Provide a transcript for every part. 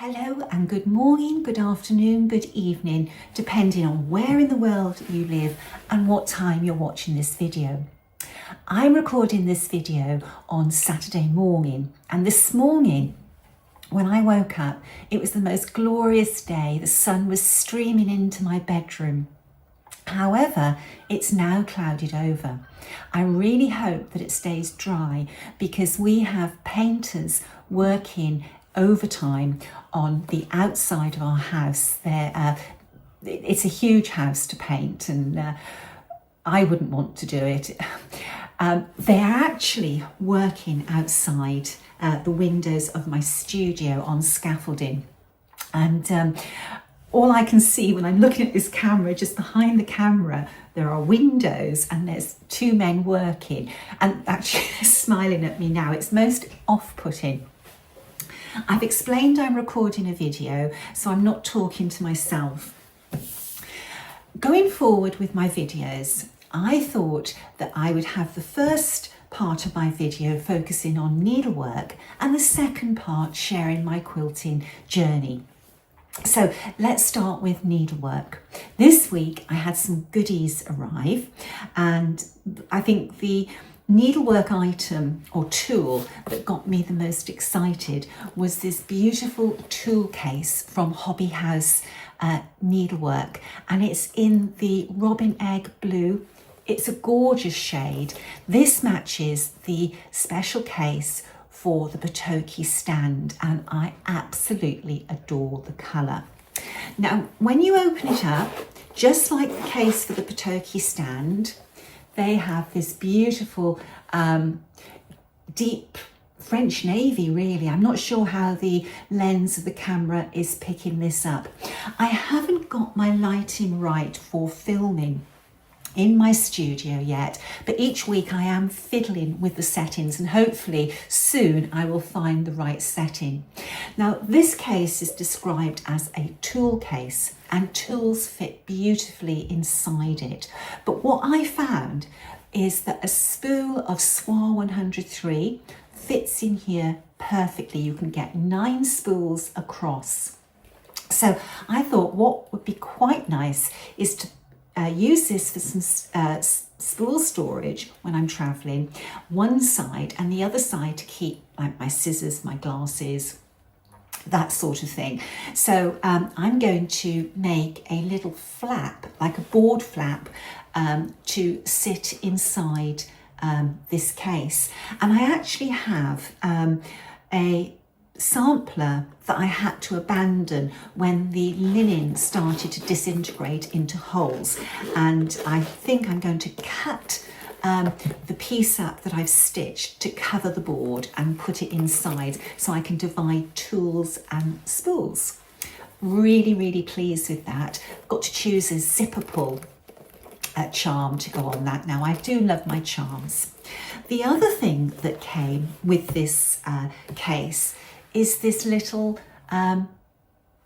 Hello and good morning, good afternoon, good evening, depending on where in the world you live and what time you're watching this video. I'm recording this video on Saturday morning, and this morning when I woke up, it was the most glorious day. The sun was streaming into my bedroom. However, it's now clouded over. I really hope that it stays dry because we have painters working overtime on the outside of our house. It's a huge house to paint, and I wouldn't want to do it. They are actually working outside the windows of my studio on scaffolding, and all I can see when I'm looking at this camera, just behind the camera, there are windows and there's two men working, and actually they're smiling at me now. It's most off-putting. I've explained I'm recording a video, so I'm not talking to myself. Going forward with my videos, I thought that I would have the first part of my video focusing on needlework and the second part sharing my quilting journey. So let's start with needlework. This week I had some goodies arrive, and I think the needlework item or tool that got me the most excited was this beautiful tool case from Hobby House Needlework, and it's in the robin egg blue. It's a gorgeous shade. This matches the special case for the Batoki stand, and I absolutely adore the colour. Now, when you open it up, just like the case for the Batoki stand, they have this beautiful deep French navy, really. I'm not sure how the lens of the camera is picking this up. I haven't got my lighting right for filming in my studio yet, but each week I am fiddling with the settings, and hopefully soon I will find the right setting. Now, this case is described as a tool case, and tools fit beautifully inside it. But what I found is that a spool of SWA 103 fits in here perfectly. You can get 9 spools across. So I thought what would be quite nice is to use this for some spool storage when I'm traveling, one side, and the other side to keep like my scissors, my glasses, that sort of thing. So I'm going to make a little flap, like a board flap, to sit inside this case. And I actually have a sampler that I had to abandon when the linen started to disintegrate into holes, and I think I'm going to cut the piece up that I've stitched to cover the board and put it inside so I can divide tools and spools. Really pleased with that. Got to choose a zipper pull charm to go on that. Now, I do love my charms. The other thing that came with this case is this little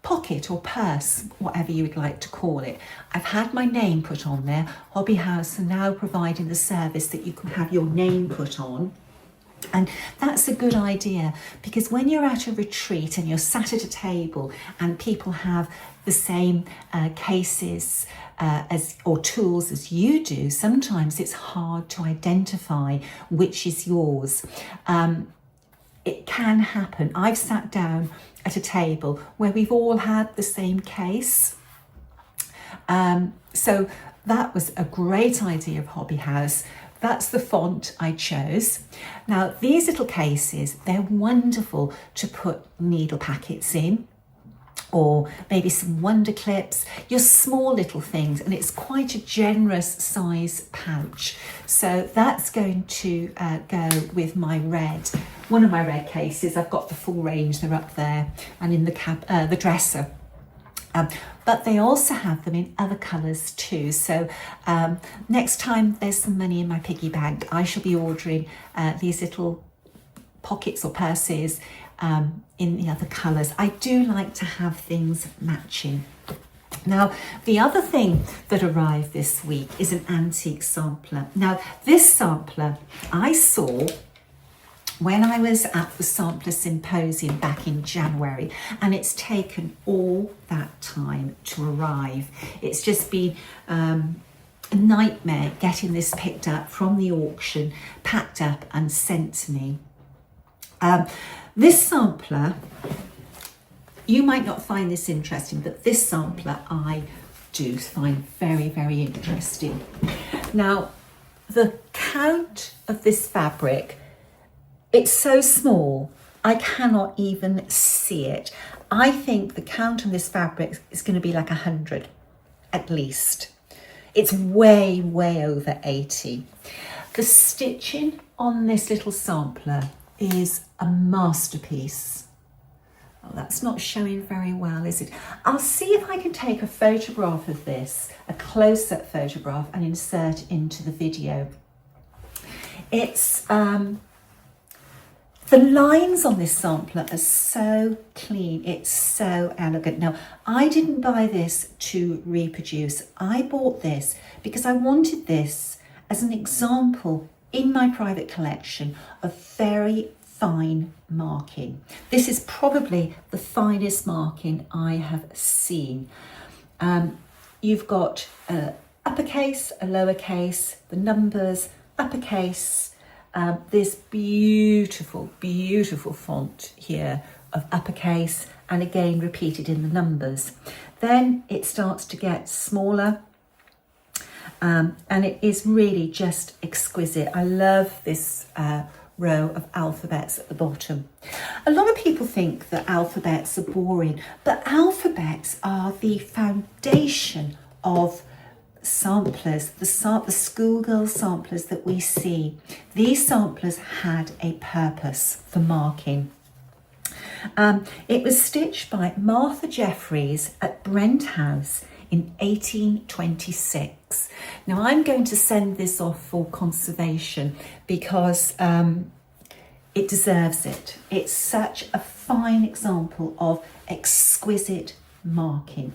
pocket or purse, whatever you would like to call it. I've had my name put on there. Hobby House are now providing the service that you can have your name put on. And that's a good idea, because when you're at a retreat and you're sat at a table and people have the same cases or tools as you do, sometimes it's hard to identify which is yours. It can happen. I've sat down at a table where we've all had the same case. So that was a great idea of Hobby House. That's the font I chose. Now, these little cases, they're wonderful to put needle packets in, or maybe some wonder clips, your small little things, and it's quite a generous size pouch. So that's going to go with my red, one of my red cases. I've got the full range, they're up there and in the dresser. But they also have them in other colours too. So next time there's some money in my piggy bank, I shall be ordering these little pockets or purses in the other colours. I do like to have things matching. Now, the other thing that arrived this week is an antique sampler. Now, this sampler I saw when I was at the Sampler Symposium back in January, and it's taken all that time to arrive. It's just been a nightmare getting this picked up from the auction, packed up and sent to me. This sampler, you might not find this interesting, but this sampler I do find very, very interesting. Now, the count of this fabric, it's so small, I cannot even see it. I think the count on this fabric is going to be like 100 at least. It's way, way over 80. The stitching on this little sampler is a masterpiece. Oh, that's not showing very well, is it? I'll see if I can take a photograph of this, a close-up photograph, and insert into the video. It's, the lines on this sampler are so clean, it's so elegant. Now, I didn't buy this to reproduce. I bought this because I wanted this as an example in my private collection of very fine marking. This is probably the finest marking I have seen. You've got uppercase, a lowercase, the numbers, uppercase, this beautiful, beautiful font here of uppercase, and again repeated in the numbers. Then it starts to get smaller, and it is really just exquisite. I love this row of alphabets at the bottom. A lot of people think that alphabets are boring, but alphabets are the foundation of samplers, the schoolgirl samplers that we see. These samplers had a purpose for marking. It was stitched by Martha Jeffries at Brent House in 1826. Now I'm going to send this off for conservation because it deserves it. It's such a fine example of exquisite marking.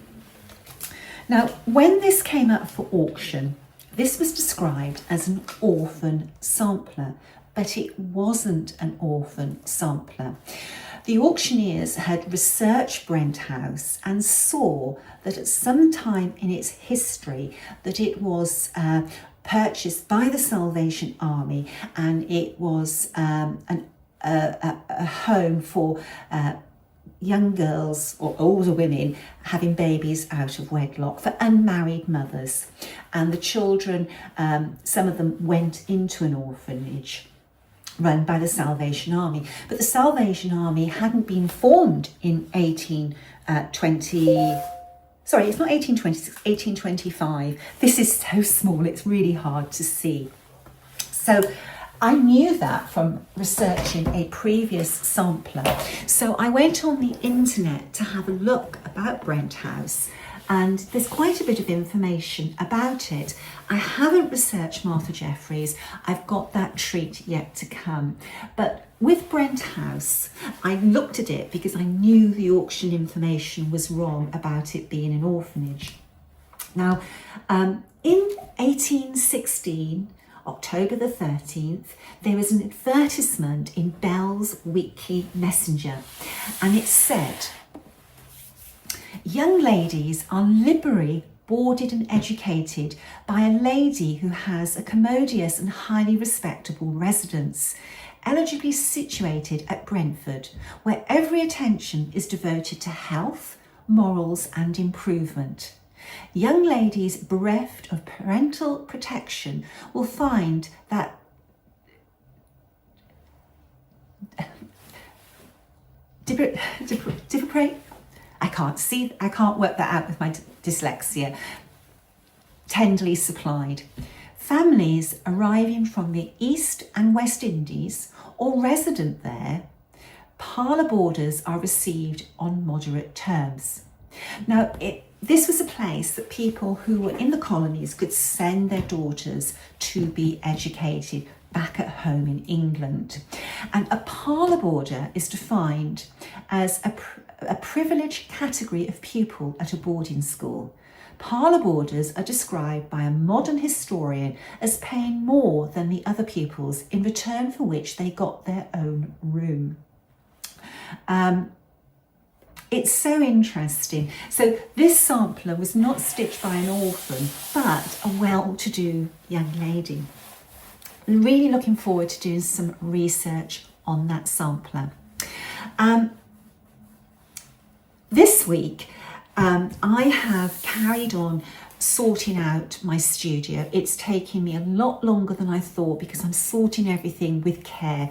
Now, when this came up for auction, this was described as an orphan sampler, but it wasn't an orphan sampler. The auctioneers had researched Brent House and saw that at some time in its history that it was purchased by the Salvation Army, and it was a home for young girls or older women having babies out of wedlock, for unmarried mothers. And the children, some of them went into an orphanage run by the Salvation Army. But the Salvation Army hadn't been formed in 1825. This is so small, it's really hard to see. So I knew that from researching a previous sampler. So I went on the internet to have a look about Brent House, and there's quite a bit of information about it. I haven't researched Martha Jeffries. I've got that treat yet to come. But with Brent House, I looked at it because I knew the auction information was wrong about it being an orphanage. Now, in 1816, October the 13th, there was an advertisement in Bell's Weekly Messenger, and it said, "Young ladies are liberally boarded and educated by a lady who has a commodious and highly respectable residence, eligibly situated at Brentford, where every attention is devoted to health, morals and improvement. Young ladies bereft of parental protection will find that I can't work that out with my dyslexia. Tenderly supplied. Families arriving from the East and West Indies or resident there, parlour boarders are received on moderate terms." Now, this was a place that people who were in the colonies could send their daughters to be educated back at home in England. And a parlour boarder is defined as a privileged category of pupil at a boarding school. Parlour boarders are described by a modern historian as paying more than the other pupils, in return for which they got their own room. It's so interesting. So this sampler was not stitched by an orphan, but a well-to-do young lady. I'm really looking forward to doing some research on that sampler. This week, I have carried on sorting out my studio. It's taking me a lot longer than I thought because I'm sorting everything with care.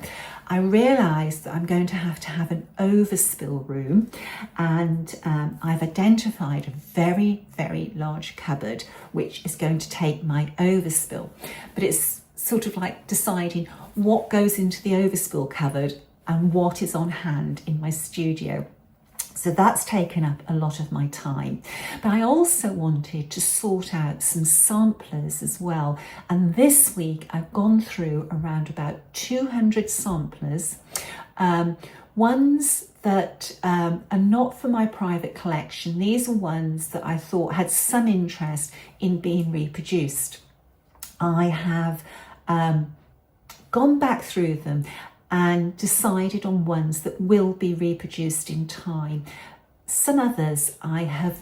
I realised that I'm going to have an overspill room, and I've identified a very, very large cupboard which is going to take my overspill. But it's sort of like deciding what goes into the overspill cupboard and what is on hand in my studio. So that's taken up a lot of my time. But I also wanted to sort out some samplers as well. And this week I've gone through around about 200 samplers, ones that are not for my private collection. These are ones that I thought had some interest in being reproduced. I have gone back through them and decided on ones that will be reproduced in time. Some others I have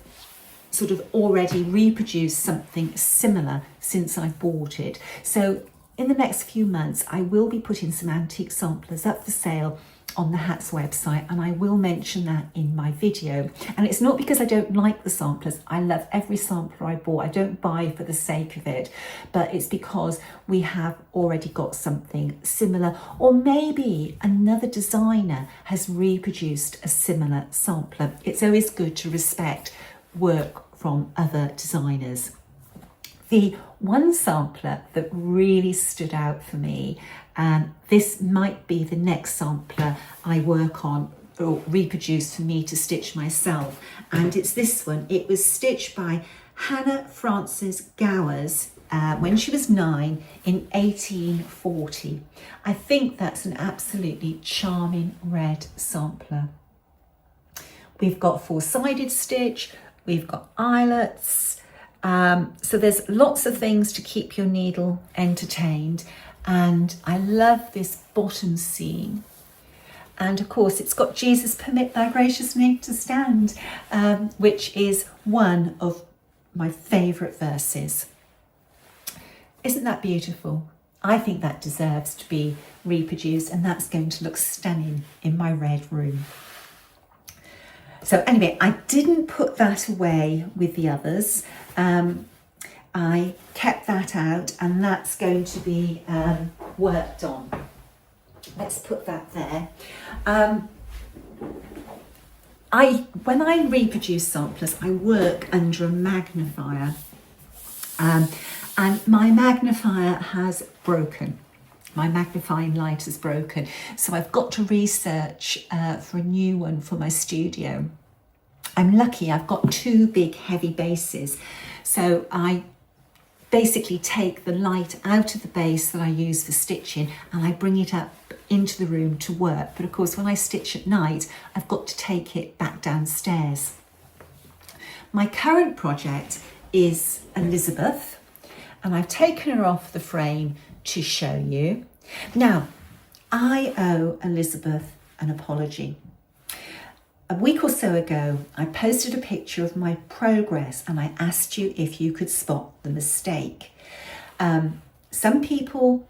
sort of already reproduced something similar since I bought it. So in the next few months I will be putting some antique samplers up for sale on the Hats website, and I will mention that in my video. And it's not because I don't like the samplers. I love every sampler I bought. I don't buy for the sake of it, but it's because we have already got something similar, or maybe another designer has reproduced a similar sampler. It's always good to respect work from other designers. The one sampler that really stood out for me, and this might be the next sampler I work on or reproduce for me to stitch myself, and it's this one. It was stitched by Hannah Frances Gowers when she was 9 in 1840. I think that's an absolutely charming red sampler. We've got four-sided stitch, we've got eyelets, so there's lots of things to keep your needle entertained. And I love this bottom seam. And of course it's got Jesus permit thy gracious name to stand, which is one of my favourite verses. Isn't that beautiful? I think that deserves to be reproduced, and that's going to look stunning in my red room. So anyway, I didn't put that away with the others. I kept that out, and that's going to be worked on. Let's put that there. When I reproduce samplers, I work under a magnifier, and my magnifier has broken. My magnifying light has broken, so I've got to research for a new one for my studio. I'm lucky, I've got two big heavy bases, so I basically take the light out of the base that I use for stitching and I bring it up into the room to work. But of course, when I stitch at night, I've got to take it back downstairs. My current project is Elizabeth, and I've taken her off the frame to show you. Now, I owe Elizabeth an apology. A week or so ago, I posted a picture of my progress and I asked you if you could spot the mistake. Some people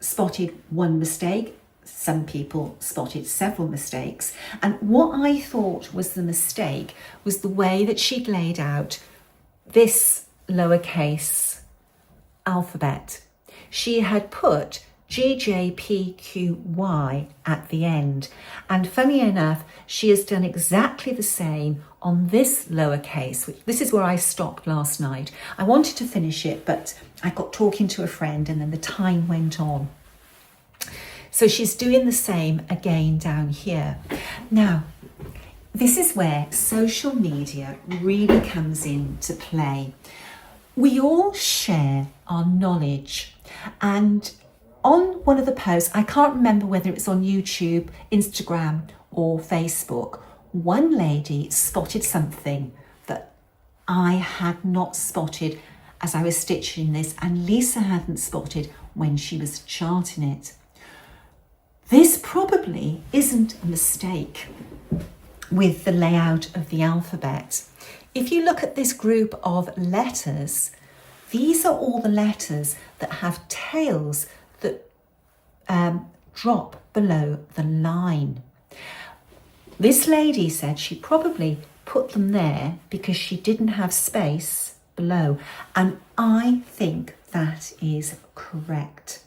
spotted one mistake, some people spotted several mistakes. And what I thought was the mistake was the way that she'd laid out this lowercase alphabet. She had put GJPQY at the end, and funny enough, she has done exactly the same on this lowercase, which this is where I stopped last night. I wanted to finish it, but I got talking to a friend and then the time went on. So she's doing the same again down here. Now, this is where social media really comes into play. We all share our knowledge, and on one of the posts, I can't remember whether it's on YouTube, Instagram or Facebook, one lady spotted something that I had not spotted as I was stitching this, and Lisa hadn't spotted when she was charting it. This probably isn't a mistake with the layout of the alphabet. If you look at this group of letters, these are all the letters that have tails that drop below the line. This lady said she probably put them there because she didn't have space below, and I think that is correct.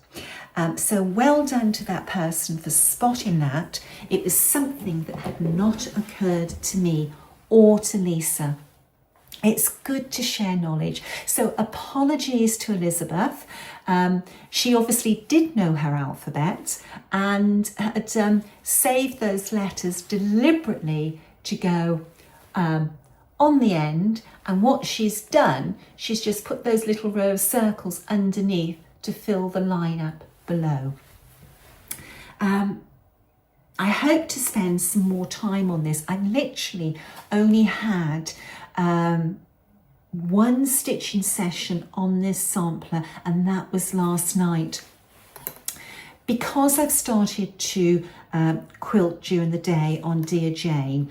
So well done to that person for spotting that. It was something that had not occurred to me or to Lisa. It's good to share knowledge. So apologies to Elizabeth. She obviously did know her alphabet and had saved those letters deliberately to go on the end. And what she's done, she's just put those little row of circles underneath to fill the line up below. I hope to spend some more time on this. I literally only had one stitching session on this sampler, and that was last night. Because I've started to quilt during the day on Dear Jane,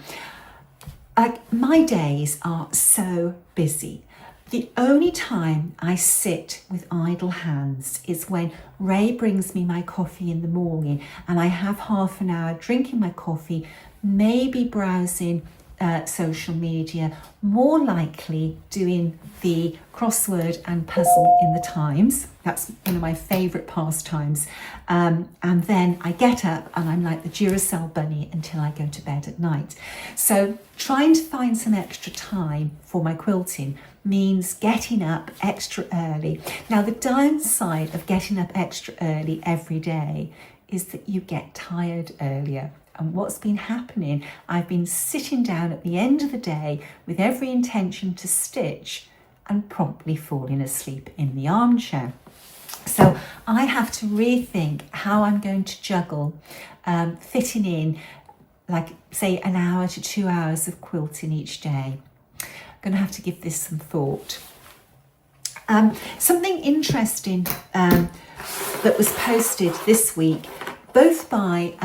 my days are so busy. The only time I sit with idle hands is when Ray brings me my coffee in the morning and I have half an hour drinking my coffee, maybe browsing social media, more likely doing the crossword and puzzle in the Times. That's one of my favourite pastimes. And then I get up and I'm like the Duracell bunny until I go to bed at night. So trying to find some extra time for my quilting means getting up extra early. Now, the downside of getting up extra early every day is that you get tired earlier. And what's been happening, I've been sitting down at the end of the day with every intention to stitch and promptly falling asleep in the armchair. So I have to rethink how I'm going to juggle fitting in, like, say, an hour to 2 hours of quilting each day. I'm going to have to give this some thought. Something interesting that was posted this week, both by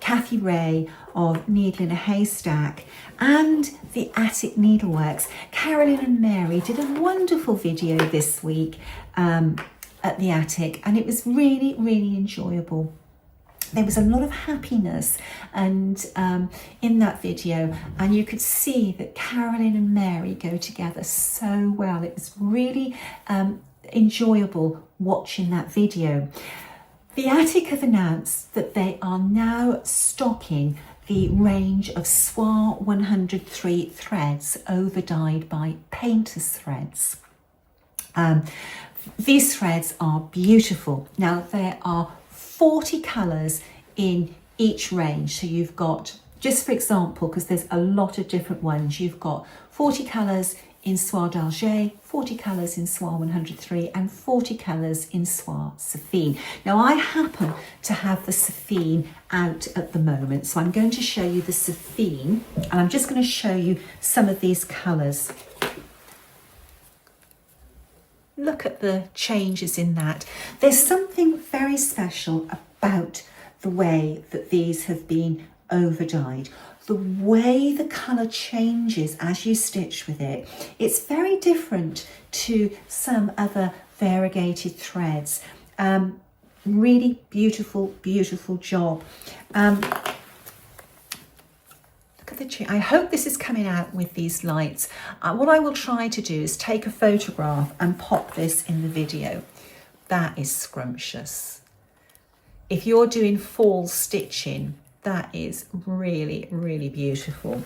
Kathy Ray of Needle in a Haystack and the Attic Needleworks. Carolyn and Mary did a wonderful video this week at the Attic, and it was really, really enjoyable. There was a lot of happiness and in that video, and you could see that Carolyn and Mary go together so well. It was really enjoyable watching that video. The Attic have announced that they are now stocking the range of Soie 103 threads over-dyed by Painter's Threads. These threads are beautiful. Now, there are 40 colours in each range. So you've got, just for example, because there's a lot of different ones, you've got 40 colours in Soie d'Alger, 40 colours in Soie 103 and 40 colours in Soie Saphine. Now, I happen to have the Saphine out at the moment, so I'm going to show you the Saphine, and I'm just going to show you some of these colours. Look at the changes in that. There's something very special about the way that these have been over-dyed. The way the colour changes as you stitch with it, it's very different to some other variegated threads. Really beautiful, beautiful job. Look at the tree. I hope this is coming out with these lights. What I will try to do is take a photograph and pop this in the video. That is scrumptious. If you're doing fall stitching, that is really, really beautiful.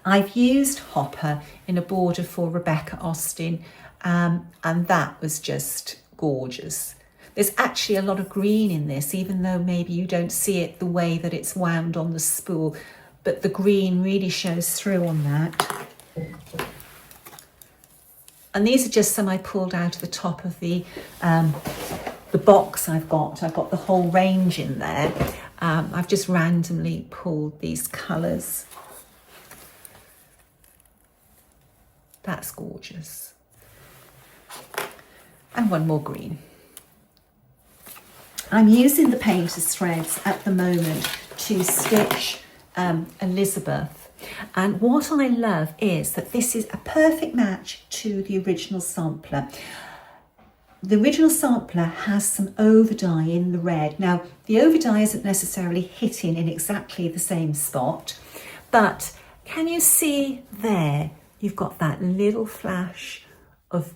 I've used Hopper in a border for Rebecca Austin, and that was just gorgeous. There's actually a lot of green in this, even though maybe you don't see it the way that it's wound on the spool, but the green really shows through on that. And these are just some I pulled out of the top of the box I've got. I've got the whole range in there. I've just randomly pulled these colours. That's gorgeous. And one more green. I'm using the painter's threads at the moment to stitch Elizabeth. And what I love is that this is a perfect match to the original sampler. The original sampler has some overdye in the red. Now, the overdye isn't necessarily hitting in exactly the same spot, but can you see there, you've got that little flash of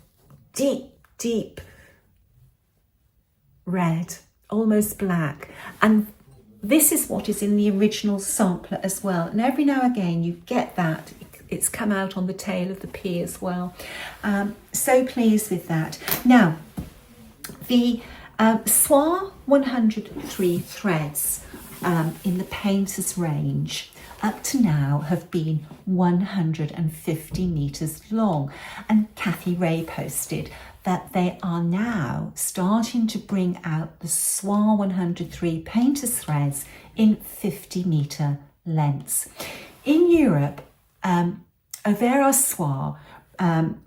deep, deep red, almost black. And this is what is in the original sampler as well. And every now and again you get that. It's come out on the tail of the pea as well. So pleased with that. Now, the Soie 103 threads in the painter's range up to now have been 150 metres long. And Kathy Ray posted that they are now starting to bring out the Soie 103 painter's threads in 50-metre lengths. In Europe, Overa Soie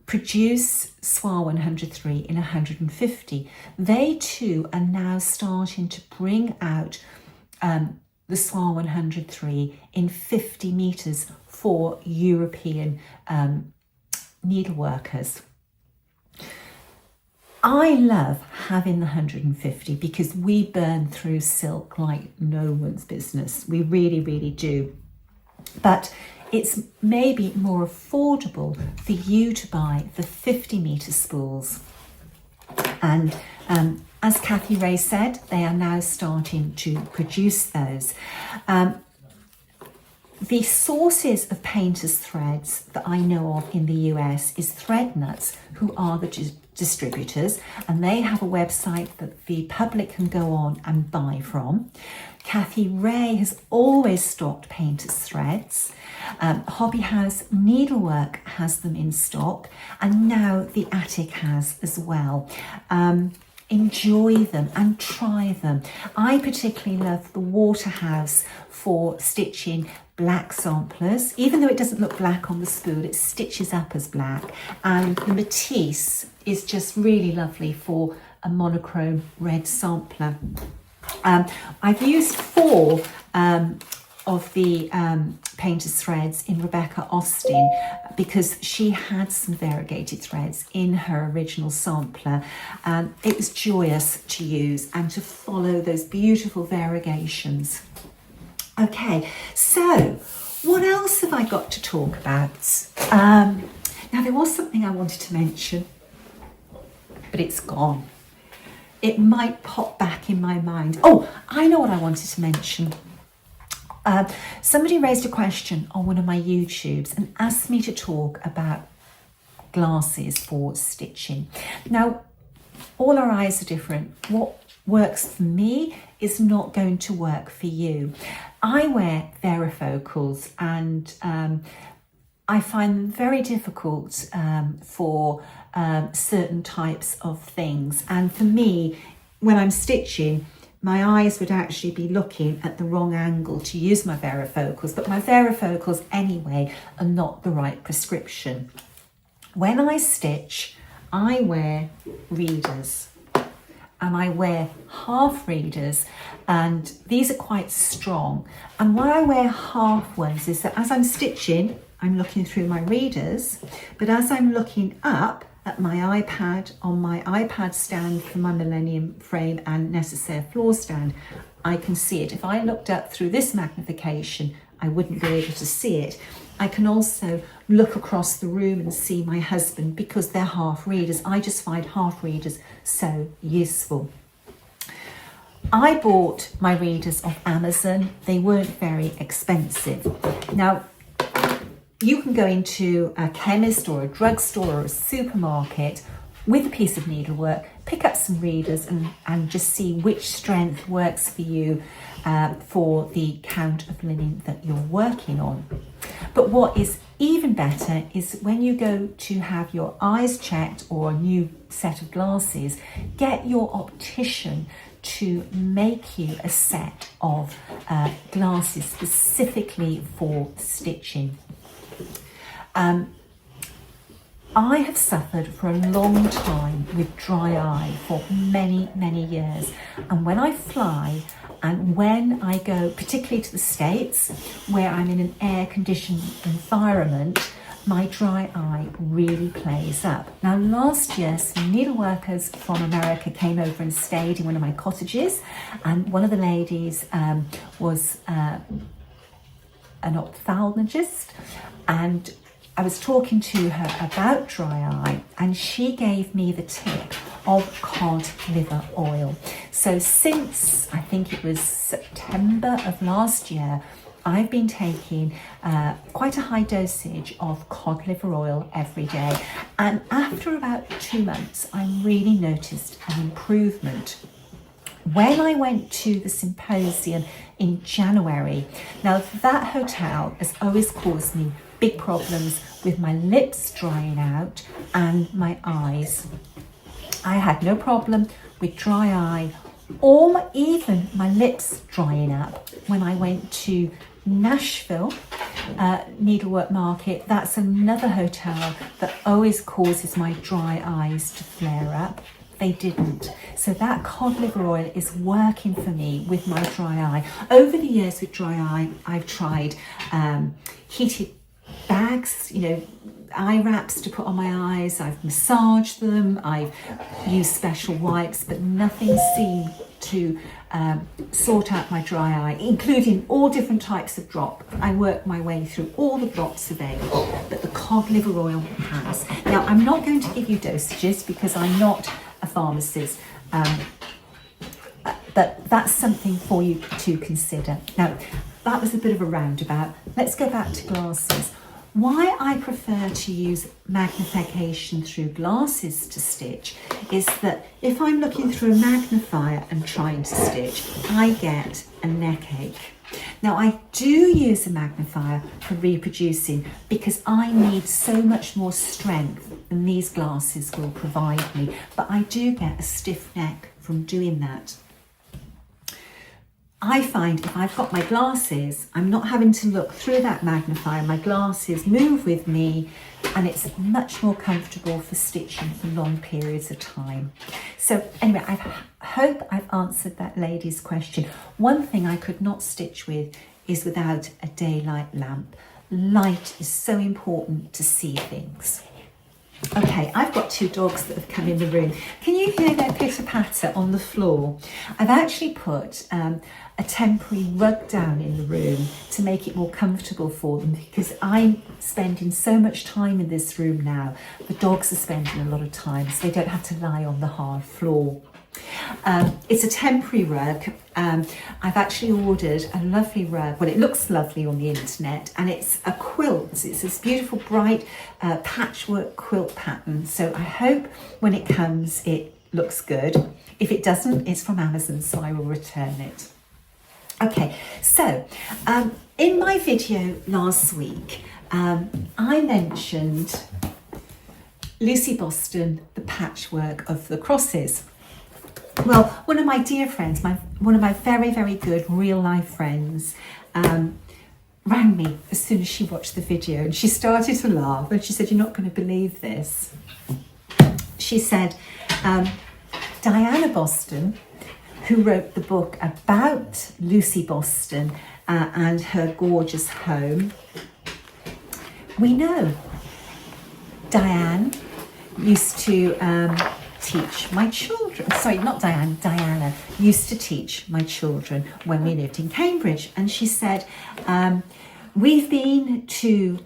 produce Soie 103 in 150. They too are now starting to bring out the Soie 103 in 50 metres for European needleworkers. I love having the 150 because we burn through silk like no one's business. We really, really do. But it's maybe more affordable for you to buy the 50-metre spools. And as Kathy Ray said, they are now starting to produce those. The sources of painter's threads that I know of in the US is Threadnuts, who are the distributors, and they have a website that the public can go on and buy from. Kathy Ray has always stocked painter's threads. Hobby House Needlework has them in stock, and now the Attic has as well. Enjoy them and try them. I particularly love the Waterhouse for stitching black samplers. Even though it doesn't look black on the spool, it stitches up as black. And the Matisse is just really lovely for a monochrome red sampler. I've used 4 of the painter's threads in Rebecca Austin because she had some variegated threads in her original sampler, and it was joyous to use and to follow those beautiful variegations. Okay, so what else have I got to talk about? Now, there was something I wanted to mention, but it's gone. It might pop back in my mind. Oh, I know what I wanted to mention. Somebody raised a question on one of my YouTubes and asked me to talk about glasses for stitching. Now, all our eyes are different. What works for me is not going to work for you. I wear varifocals, and I find them very difficult for certain types of things. And for me, when I'm stitching, my eyes would actually be looking at the wrong angle to use my varifocals, but my varifocals anyway are not the right prescription. When I stitch, I wear readers, and I wear half readers, and these are quite strong. And why I wear half ones is that as I'm stitching, I'm looking through my readers, but as I'm looking up at my iPad, on my iPad stand for my Millennium frame and Necessaire floor stand, I can see it. If I looked up through this magnification, I wouldn't be able to see it. I can also look across the room and see my husband because they're half readers. I just find half readers so useful. I bought my readers off Amazon. They weren't very expensive. Now, you can go into a chemist or a drugstore or a supermarket with a piece of needlework, pick up some readers and just see which strength works for you for the count of linen that you're working on. But what is even better is when you go to have your eyes checked or a new set of glasses, get your optician to make you a set of glasses specifically for stitching. I have suffered for a long time with dry eye for many, many years. And when I fly and when I go, particularly to the States, where I'm in an air-conditioned environment, my dry eye really plays up. Now, last year, some needleworkers from America came over and stayed in one of my cottages. And one of the ladies was an ophthalmologist, and I was talking to her about dry eye, and she gave me the tip of cod liver oil. So since I think it was September of last year, I've been taking quite a high dosage of cod liver oil every day. And after about 2 months, I really noticed an improvement. When I went to the symposium in January, now that hotel has always caused me big problems with my lips drying out and my eyes. I had no problem with dry eye or even my lips drying up when I went to Nashville Needlework Market. That's another hotel that always causes my dry eyes to flare up. They didn't. So that cod liver oil is working for me with my dry eye. Over the years with dry eye, I've tried heated bags, eye wraps to put on my eyes. I've massaged them. I've used special wipes, but nothing seemed to sort out my dry eye, including all different types of drop. I worked my way through all the drops available, but the cod liver oil has. Now, I'm not going to give you dosages because I'm not a pharmacist, but that's something for you to consider. Now, that was a bit of a roundabout. Let's go back to glasses. Why I prefer to use magnification through glasses to stitch is that if I'm looking through a magnifier and trying to stitch, I get a neck ache. Now, I do use a magnifier for reproducing because I need so much more strength than these glasses will provide me, but I do get a stiff neck from doing that. I find if I've got my glasses, I'm not having to look through that magnifier. My glasses move with me and it's much more comfortable for stitching for long periods of time. So anyway, I hope I've answered that lady's question. One thing I could not stitch with is without a daylight lamp. Light is so important to see things. Okay, I've got 2 dogs that have come in the room. Can you hear their pitter-patter on the floor? I've actually put a temporary rug down in the room to make it more comfortable for them because I'm spending so much time in this room now. The dogs are spending a lot of time, so they don't have to lie on the hard floor. It's a temporary rug. I've actually ordered a lovely rug. Well, it looks lovely on the internet, and it's a quilt. It's this beautiful bright patchwork quilt pattern. So I hope when it comes it looks good. If it doesn't, it's from Amazon, so I will return it. Okay, so in my video last week, I mentioned Lucy Boston, the patchwork of the crosses. Well, one of my dear friends, one of my very, very good real life friends, rang me as soon as she watched the video, and she started to laugh and she said, "You're not going to believe this." She said, Diana Boston, who wrote the book about Lucy Boston and her gorgeous home, we know. Diane used to teach my children, sorry, not Diane, Diana used to teach my children when we lived in Cambridge. And she said, we've been to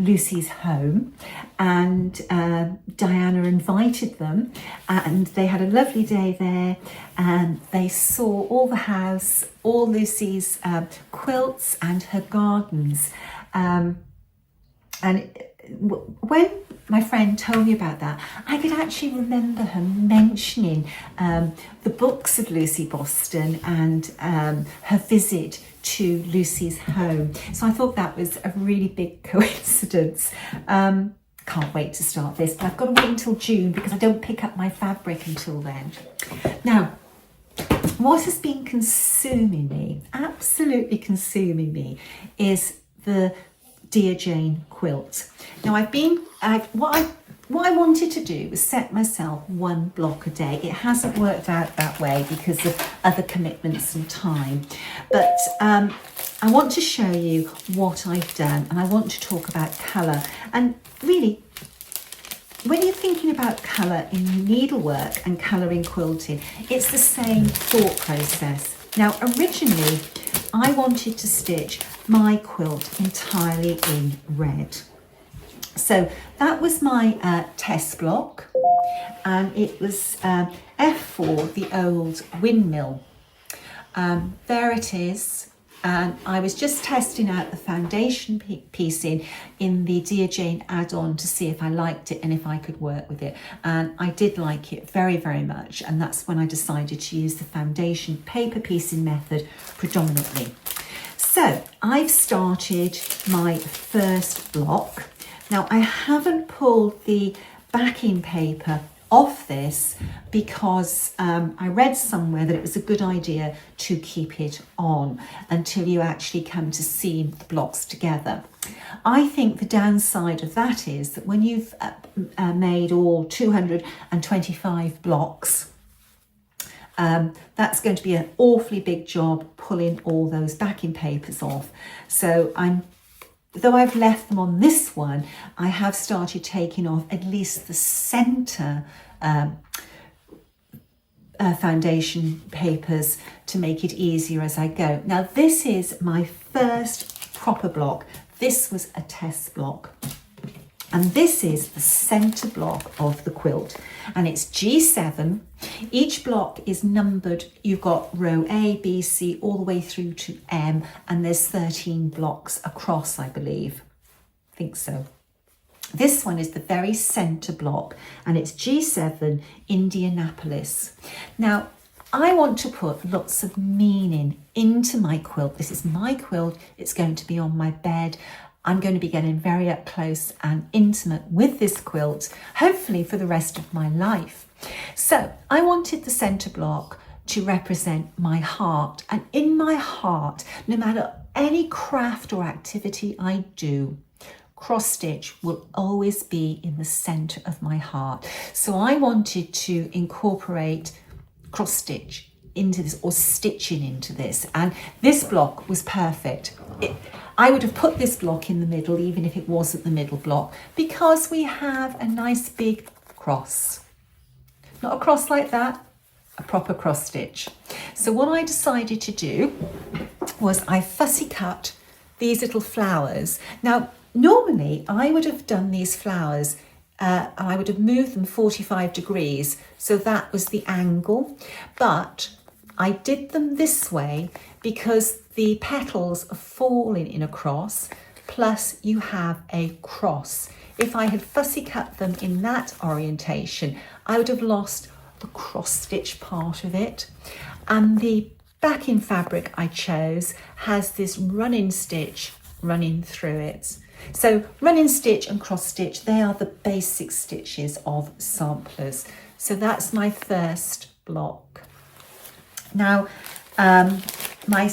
Lucy's home, and Diana invited them, and they had a lovely day there, and they saw all the house, all Lucy's quilts and her gardens. And when my friend told me about that, I could actually remember her mentioning the books of Lucy Boston and her visit to Lucy's home. So I thought that was a really big coincidence. Can't wait to start this, but I've got to wait until June because I don't pick up my fabric until then. Now, what has been consuming me, absolutely consuming me, is the Dear Jane quilt. Now what I've what I wanted to do was set myself one block a day. It hasn't worked out that way because of other commitments and time. But I want to show you what I've done, and I want to talk about colour. And really, when you're thinking about colour in needlework and colour in quilting, it's the same thought process. Now, originally, I wanted to stitch my quilt entirely in red. So that was my test block, and it was F4, the old windmill. There it is, and I was just testing out the foundation piecing in the Dear Jane add-on to see if I liked it and if I could work with it, and I did like it very, very much, and that's when I decided to use the foundation paper piecing method predominantly. So I've started my first block. Now, I haven't pulled the backing paper off this because I read somewhere that it was a good idea to keep it on until you actually come to seam the blocks together. I think the downside of that is that when you've made all 225 blocks, that's going to be an awfully big job pulling all those backing papers off. So though I've left them on this one, I have started taking off at least the centre foundation papers to make it easier as I go. Now, this is my first proper block. This was a test block. And this is the centre block of the quilt, and it's G7. Each block is numbered. You've got row A, B, C, all the way through to M, and there's 13 blocks across, I believe. I think so. This one is the very centre block, and it's G7 Indianapolis. Now, I want to put lots of meaning into my quilt. This is my quilt. It's going to be on my bed. I'm going to be getting very up close and intimate with this quilt, hopefully for the rest of my life. So I wanted the centre block to represent my heart. And in my heart, no matter any craft or activity I do, cross stitch will always be in the centre of my heart. So I wanted to incorporate cross stitch into this, or stitching into this, and this block was perfect. I would have put this block in the middle even if it wasn't the middle block, because we have a nice big cross. Not a cross like that, a proper cross stitch. So what I decided to do was I fussy cut these little flowers. Now, normally I would have done these flowers and I would have moved them 45 degrees, so that was the angle, but I did them this way because the petals are falling in a cross, plus you have a cross. If I had fussy cut them in that orientation, I would have lost the cross stitch part of it. And the backing fabric I chose has this running stitch running through it. So running stitch and cross stitch, they are the basic stitches of samplers. So that's my first block. Now, my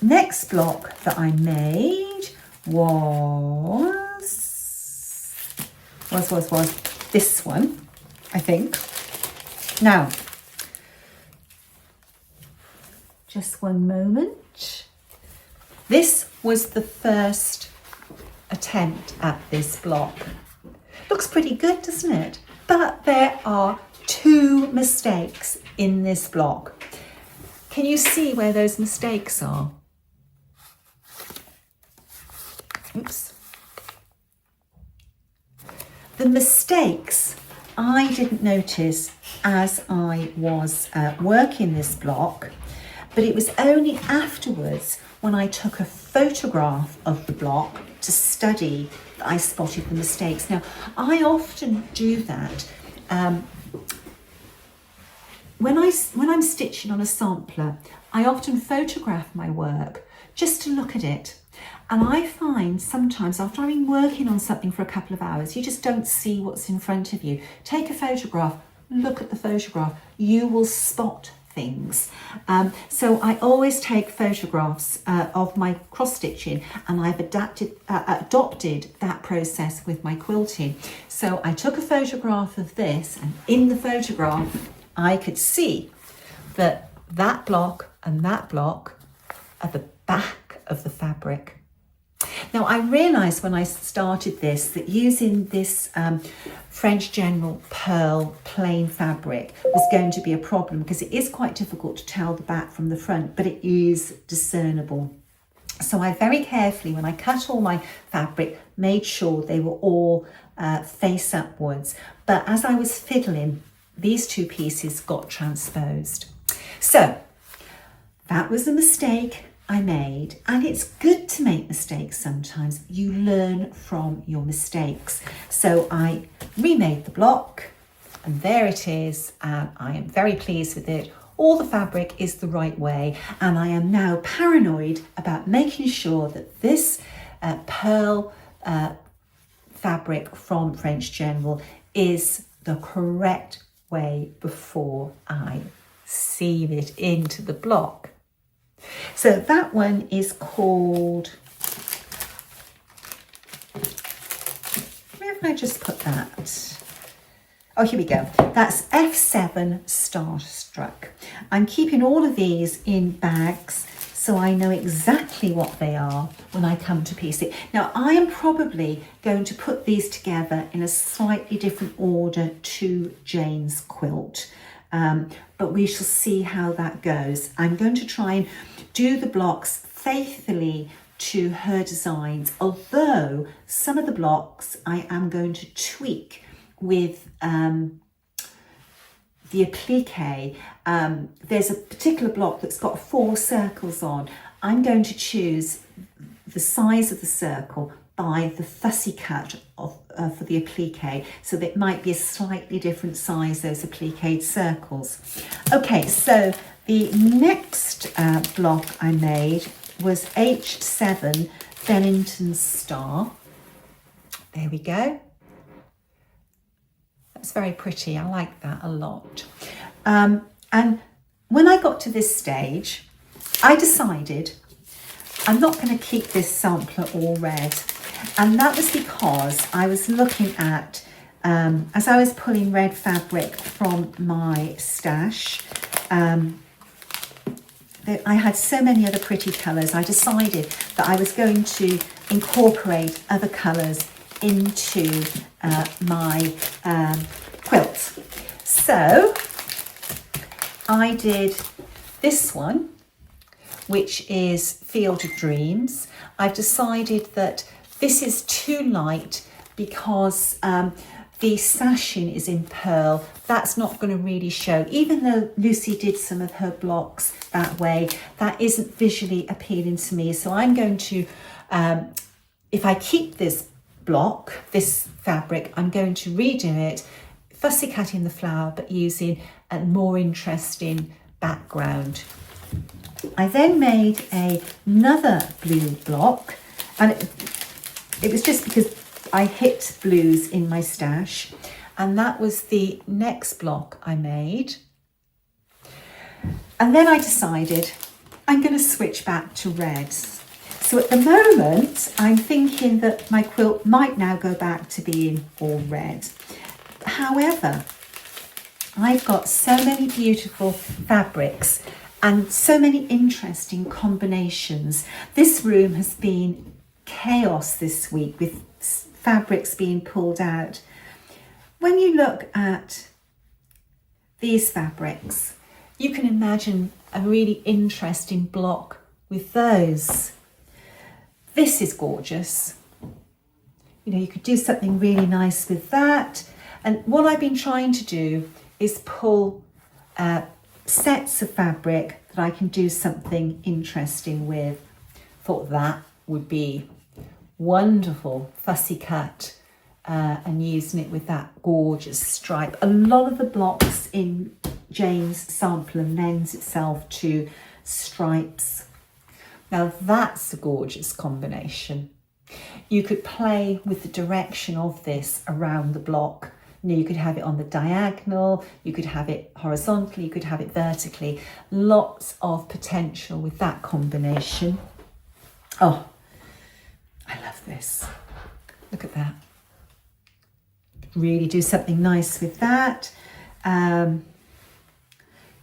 next block that I made was this one, I think. Now, just one moment. This was the first attempt at this block. Looks pretty good, doesn't it? But there are 2 mistakes in this block. Can you see where those mistakes are? Oops. The mistakes I didn't notice as I was working this block, but it was only afterwards when I took a photograph of the block to study that I spotted the mistakes. Now, I often do that. When I'm stitching on a sampler, I often photograph my work just to look at it. And I find sometimes after I've been working on something for a couple of hours, you just don't see what's in front of you. Take a photograph, look at the photograph. You will spot things. So I always take photographs of my cross stitching, and I've adopted that process with my quilting. So I took a photograph of this, and in the photograph I could see that that block and that block are the back of the fabric. Now I realised when I started this that using this French General Pearl plain fabric was going to be a problem, because it is quite difficult to tell the back from the front, but it is discernible. So I very carefully, when I cut all my fabric, made sure they were all face upwards. But as I was fiddling, these two pieces got transposed. So that was a mistake I made, and it's good to make mistakes sometimes. You learn from your mistakes. So I remade the block, and there it is. I am very pleased with it. All the fabric is the right way, and I am now paranoid about making sure that this pearl fabric from French General is the correct way before I seam it into the block. So that one is called, where have I just put that? Oh, here we go. That's F7 Starstruck. I'm keeping all of these in bags so I know exactly what they are when I come to piece it. Now, I am probably going to put these together in a slightly different order to Jane's quilt. But we shall see how that goes. I'm going to try and do the blocks faithfully to her designs, although some of the blocks I am going to tweak with the applique. There's a particular block that's got 4 circles on. I'm going to choose the size of the circle by the fussy cut of, for the applique, so that it might be a slightly different size, those appliqued circles. Okay, so the next block I made was H7 Bennington Star. There we go. That's very pretty. I like that a lot. And when I got to this stage, I decided I'm not going to keep this sampler all red. And that was because I was looking at, as I was pulling red fabric from my stash, I had so many other pretty colours. I decided that I was going to incorporate other colours into my quilt. So I did this one, which is Field of Dreams. I've decided that this is too light because the sashing is in pearl. That's not going to really show. Even though Lucy did some of her blocks that way, that isn't visually appealing to me. So I'm going to, if I keep this block, this fabric, I'm going to redo it, fussy cutting the flower, but using a more interesting background. I then made another blue block, and it was just because I hit blues in my stash, and that was the next block I made. And then I decided I'm going to switch back to reds. So at the moment, I'm thinking that my quilt might now go back to being all red. However, I've got so many beautiful fabrics and so many interesting combinations. This room has been chaos this week with fabrics being pulled out. When you look at these fabrics, you can imagine a really interesting block with those. This is gorgeous. You know, you could do something really nice with that. And what I've been trying to do is pull sets of fabric that I can do something interesting with. Thought that would be wonderful, fussy cut, and using it with that gorgeous stripe. A lot of the blocks in Jane's sampler lends itself to stripes. Now that's a gorgeous combination. You could play with the direction of this around the block You know, you could have it on the diagonal, you could have it horizontally, you could have it vertically. Lots of potential with that combination. Oh, I love this. Look at that. Really do something nice with that.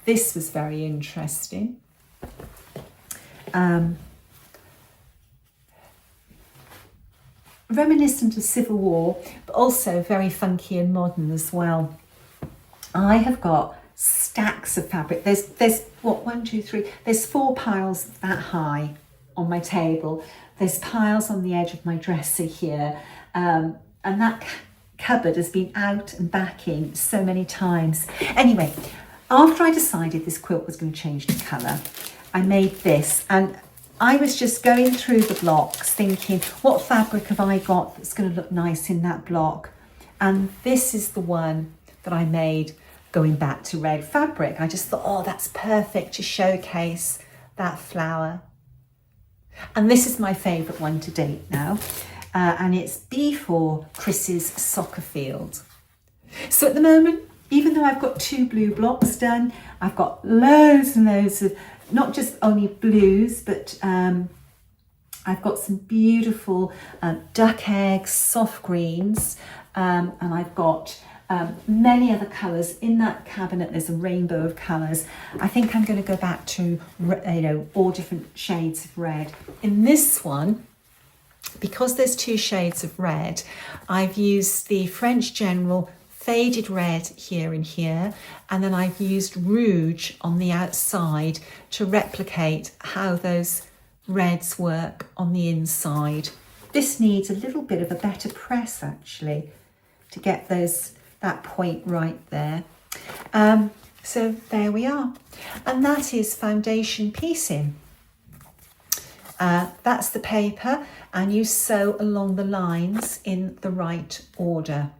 This was very interesting. Reminiscent of Civil War, but also very funky and modern as well. I have got stacks of fabric. There's what, 1, 2, 3, there's 4 piles that high on my table. There's piles on the edge of my dresser here, and that cupboard has been out and back in so many times. Anyway, after I decided this quilt was going to change the colour, I made this, and I was just going through the blocks thinking, what fabric have I got that's going to look nice in that block? And this is the one that I made going back to red fabric. I just thought, oh, that's perfect to showcase that flower. And this is my favourite one to date now. And it's B for Chris's soccer field. So at the moment, even though I've got 2 blue blocks done, I've got loads and loads of, not just only blues, but I've got some beautiful duck eggs, soft greens, and I've got many other colours. In that cabinet there's a rainbow of colours. I think I'm going to go back to, you know, all different shades of red. In this one, because there's 2 shades of red, I've used the French General faded red here and here, and then I've used rouge on the outside to replicate how those reds work on the inside. This needs a little bit of a better press actually to get that point right there. So there we are, and that is foundation piecing. That's the paper, and you sew along the lines in the right order.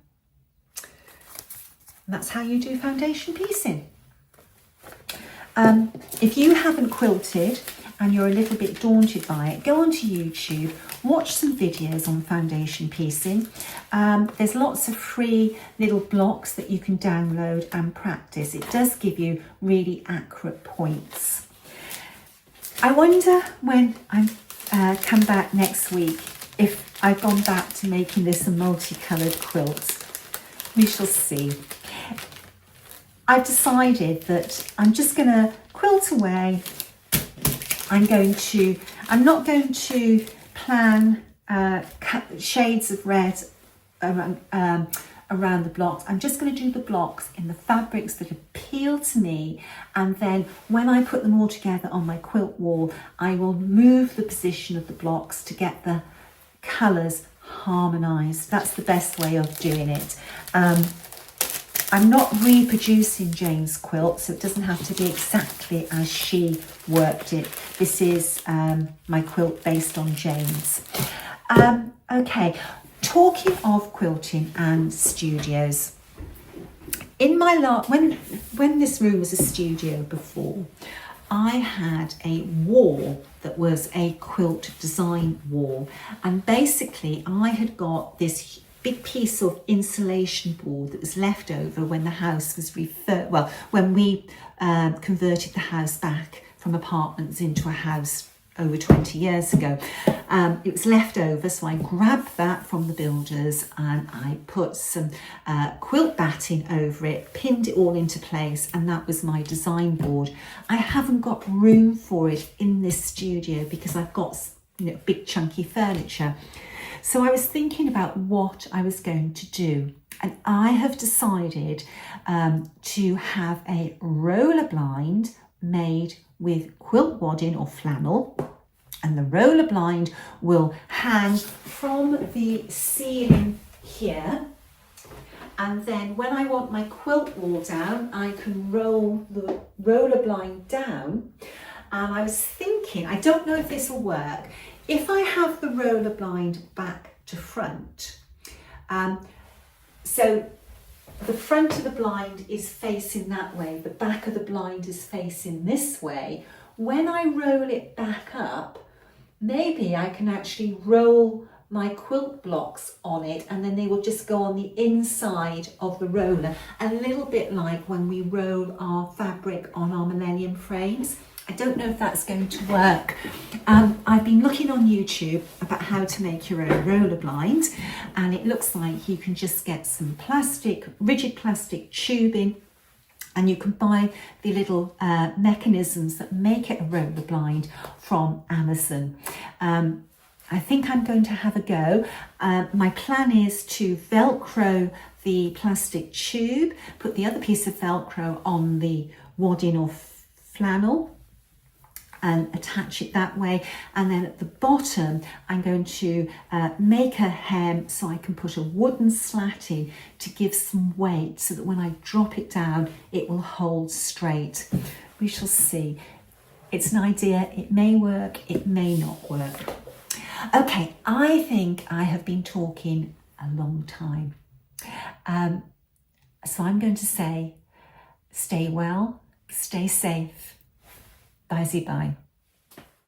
That's how you do foundation piecing. If you haven't quilted and you're a little bit daunted by it, go onto YouTube, watch some videos on foundation piecing. There's lots of free little blocks that you can download and practice. It does give you really accurate points. I wonder when I come back next week if I've gone back to making this a multicoloured quilt. We shall see. I've decided that I'm just going to quilt away. I'm not going to plan shades of red around the blocks. I'm just going to do the blocks in the fabrics that appeal to me, and then when I put them all together on my quilt wall, I will move the position of the blocks to get the colours harmonised. That's the best way of doing it. I'm not reproducing Jane's quilt, so it doesn't have to be exactly as she worked it. This is my quilt based on Jane's. Okay, talking of quilting and studios, in my when this room was a studio before, I had a wall that was a quilt design wall, and basically I had got this big piece of insulation board that was left over when the house was when we converted the house back from apartments into a house over 20 years ago. It was left over, so I grabbed that from the builders and I put some quilt batting over it, pinned it all into place, and that was my design board. I haven't got room for it in this studio because I've got, you know, big chunky furniture. So I was thinking about what I was going to do, and I have decided to have a roller blind made with quilt wadding or flannel, and the roller blind will hang from the ceiling here, and then when I want my quilt wall down, I can roll the roller blind down. And I was thinking, I don't know if this will work, if I have the roller blind back to front, so the front of the blind is facing that way, the back of the blind is facing this way. When I roll it back up, maybe I can actually roll my quilt blocks on it, and then they will just go on the inside of the roller, a little bit like when we roll our fabric on our Millennium frames. I don't know if that's going to work. I've been looking on YouTube about how to make your own roller blind, and it looks like you can just get some plastic, rigid plastic tubing, and you can buy the little mechanisms that make it a roller blind from Amazon. I think I'm going to have a go. My plan is to Velcro the plastic tube, put the other piece of Velcro on the wadding or flannel and attach it that way. And then at the bottom, I'm going to make a hem so I can put a wooden slat in to give some weight so that when I drop it down, it will hold straight. We shall see. It's an idea. It may work, it may not work. Okay, I think I have been talking a long time. So I'm going to say, stay well, stay safe. Bye-bye.